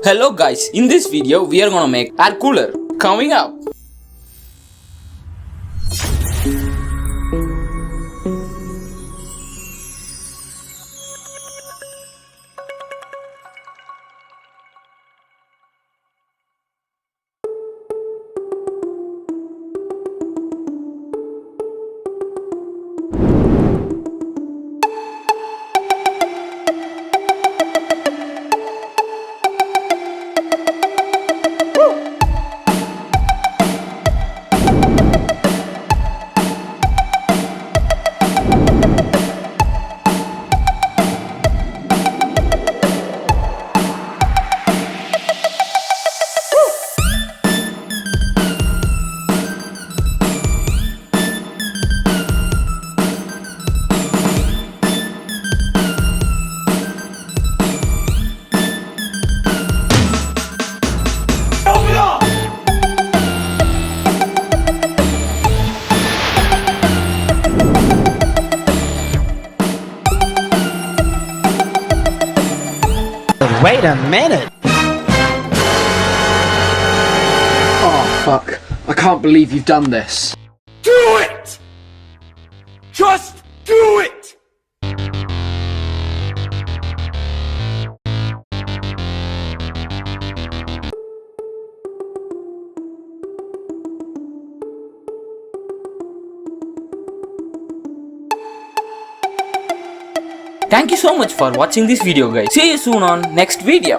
Hello guys, in this video we are gonna make air cooler. Coming up. Wait a minute! Oh, fuck. I can't believe you've done this. Do it! Just do it! Thank you so much for watching this video guys. See you soon on next video.